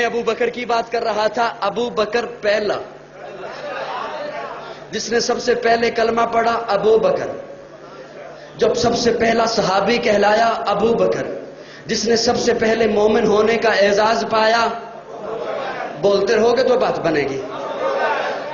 ابو بکر کی بات کر رہا تھا. ابو بکر پہلا جس نے سب سے پہلے کلمہ پڑھا ابو بکر. جب سب سے پہلا صحابی کہلایا ابو بکر. جس نے سب سے پہلے مومن ہونے کا اعزاز پایا. بولتے رہو گے تو بات بنے گی.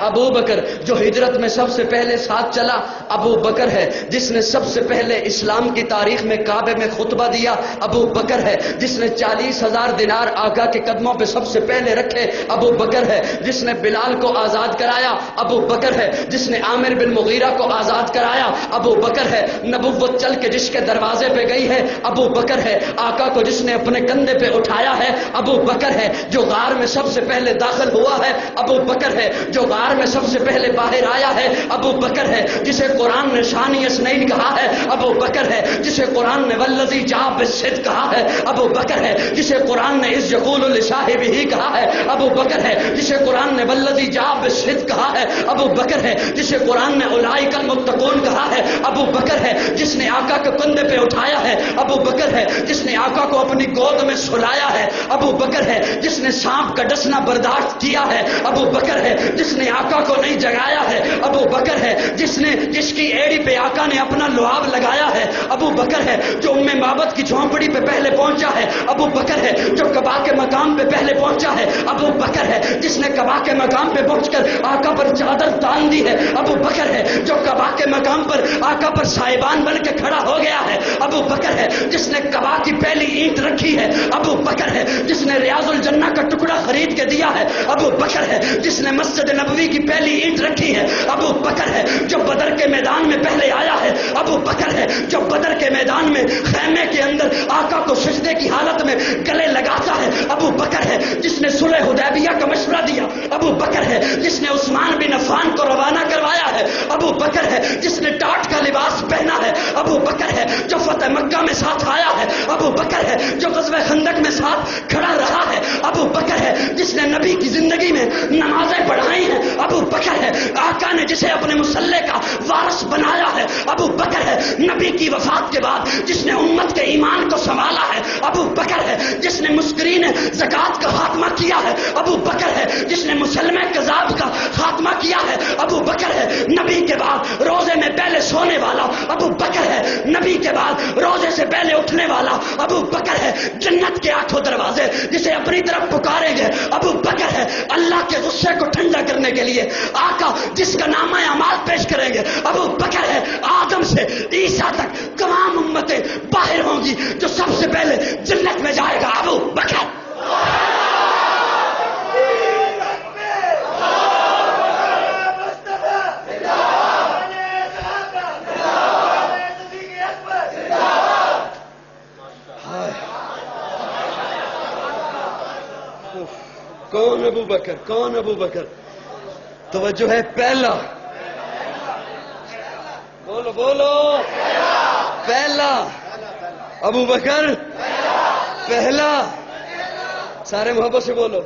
ابو بکر جو ہجرت میں سب سے پہلے ساتھ چلا ابو بکر ہے. جس نے سب سے پہلے اسلام کی تاریخ میں کعبے میں خطبہ دیا ابو بکر ہے. جس نے 40,000 دینار آقا کے قدموں پہ سب سے پہلے رکھے ابو بکر ہے. جس نے بلال کو آزاد کرایا ابو بکر ہے. جس نے عامر بن مغیرہ کو آزاد کرایا ابو بکر ہے. نبوت چل کے جس کے دروازے پہ گئی ہے ابو بکر ہے. آقا کو جس نے اپنے کندھے پہ اٹھایا ہے ابو بکر ہے. جو غار میں سب سے پہلے داخل ہوا ہے ابو بکر ہے. جو غار میں سب سے پہلے باہر آیا ہے ابو بکر ہے. جسے قرآن نے شانی اسنین کہا ہے ابو بکر ہے. جسے قرآن نے والذی جاء بالصدق کہا ہے ابو بکر ہے. جسے قرآن نے اذ یقول لصاحبہ کہا ہے ابو بکر ہے. جسے قرآن نے والذی جاء بالصدق کہا ہے ابو بکر ہے. جسے قرآن نے اولئک المتقون کہا ہے ابو بکر ہے. جس نے آقا کے کندھے پہ اٹھایا ہے ابو بکر ہے. جس نے آقا کو اپنی گود میں سلایا ہے ابو بکر ہے. جس نے سانپ کا ڈسنا برداشت کیا ہے ابو بکر ہے. جس نے آقا کو نہیں جگایا ہے ابو بکر ہے. جس کی ایڑی پہ آقا نے اپنا لعاب لگایا ہے ابو بکر ہے. جو معبد کی جھونپڑی پہ پہلے پہنچا ہے ابو بکر ہے. جو کعبہ کے مقام پہ پہلے پہنچا ہے ابو بکر ہے. جس نے کعبہ کے مقام پہ پہنچ کر آقا پر چادر تان دی ہے ابو بکر ہے. جو کعبہ کے مقام پر آقا پر صاحبان بن کے کھڑا ہو گیا ہے ابو بکر ہے. جس نے کعبہ کی پہلی اینٹ رکھی ہے ابو بکر ہے. جس نے ریاض الجنہ کا ٹکڑا خرید کے دیا ہے ابو بکر ہے. جس نے مسجد نبوی کی پہلی اینٹ رکھی ہے ابو بکر ہے. جو بدر کے میدان میں پہلے آیا ہے ابو بکر ہے. جو بدر کے میدان میں خیمے کے اندر آقا کو سجدے کی حالت میں گلے لگاتا ہے ابو بکر ہے. جس نے صلح حدیبیہ کا مشورہ دیا ابو بکر ہے. جس نے عثمان بن عفان کو روانہ کروایا ہے ابو بکر ہے. جس نے ٹاٹ کا لباس پہنا ہے ابو بکر ہے. جو فتح مکہ میں ساتھ آیا ہے ابو بکر ہے. جو غزوہ خندق میں ساتھ کھڑا رہا ہے ابو بکر ہے. جس نے نبی کی زندگی میں نمازیں پڑھائی ہیں ابو بکر ہے. آقا نے جسے اپنے مصلے کا وارث بنایا ہے ابو بکر ہے. نبی کی وفات کے بعد جس نے امت کے ایمان کو سنبھالا ہے ابو بکر ہے. جس نے مسکرین زکوٰۃ کا خاتمہ کیا ہے ابو بکر ہے. جس نے مسلمہ کذاب کا خاتمہ کیا ہے ابو بکر ہے. نبی کے بعد روزے میں پہلے سونے والا ابو بکر ہے. نبی کے بعد روزے سے پہلے اٹھنے والا ابو بکر ہے. جنت کے 8 دروازے جسے اپنی طرف پکاریں گے ابو بکر ہے. اللہ کے غصے کو ٹھنڈا کرنے کے لیے آقا جس کا نامہ اعمال پیش کریں گے ابو بکر ہے. آدم سے عیسیٰ تک تمام امتیں باہر ہوں گی. جو سب سے پہلے جنت میں جائے گا ابو بکر. کون ابو بکر؟ کون ابو بکر؟ توجہ ہے. پہلا بولو بولو. پہلا ابو بکر. پہلا. سارے محبت سے بولو.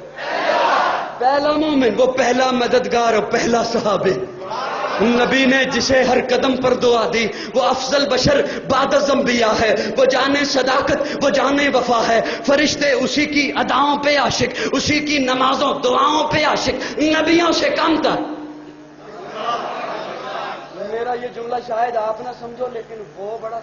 پہلا مومن، وہ پہلا مددگار اور پہلا صحابی. نبی نے جسے ہر قدم پر دعا دی. وہ افضل بشر بعد از انبیاء ہے. وہ جانے صداقت، وہ جانے وفا ہے. فرشتے اسی کی اداؤں پہ عاشق، اسی کی نمازوں دعاؤں پہ عاشق. نبیوں سے کم تھا. میرا یہ جملہ شاید آپ نہ سمجھو لیکن وہ بڑا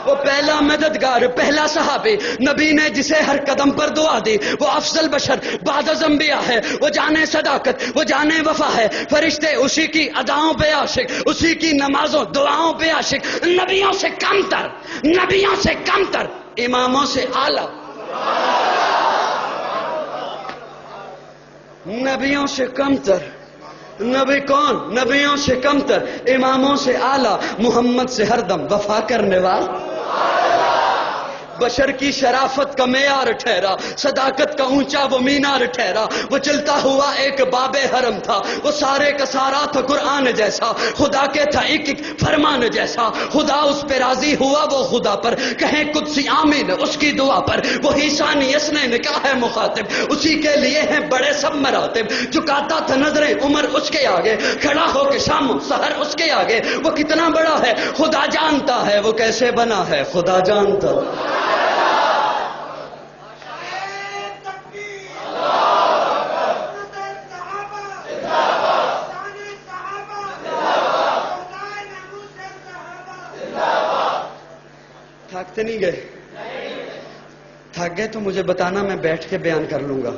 وہ پہلا مددگار، پہلا صحابی. نبی نے جسے ہر قدم پر دعا دی. وہ افضل بشر بعد از انبیاء ہے. وہ جانے صداقت، وہ جانے وفا ہے. فرشتے اسی کی اداؤں پہ عاشق، اسی کی نمازوں دعاؤں پہ عاشق. نبیوں سے کم تر، نبیوں سے کم تر، اماموں سے اعلیٰ. نبیوں سے کم تر. نبی کون؟ نبیوں سے کم تر، اماموں سے اعلیٰ. محمد سے ہر دم وفا کرنے والا. بشر کی شرافت کا معیار ٹھہرا، صداقت کا اونچا وہ مینار ٹھہرا. وہ چلتا ہوا ایک باب حرم تھا. وہ سارے کا سارا تھا قرآن جیسا. خدا کے تھا ایک ایک فرمان جیسا. خدا اس پہ راضی ہوا وہ خدا پر. کہیں قدسی آمین اس کی دعا پر. وہی ثانی اسنے نے کہا ہے مخاطب. اسی کے لیے ہیں بڑے سب مراتب. جھکاتا تھا نظریں عمر اس کے آگے. کھڑا ہو کے شام سحر اس کے آگے. وہ کتنا بڑا ہے خدا جانتا ہے. وہ کیسے بنا ہے خدا جانتا. تھکتے نہیں گئے؟ تھک گئے تو مجھے بتانا، میں بیٹھ کے بیان کر لوں گا.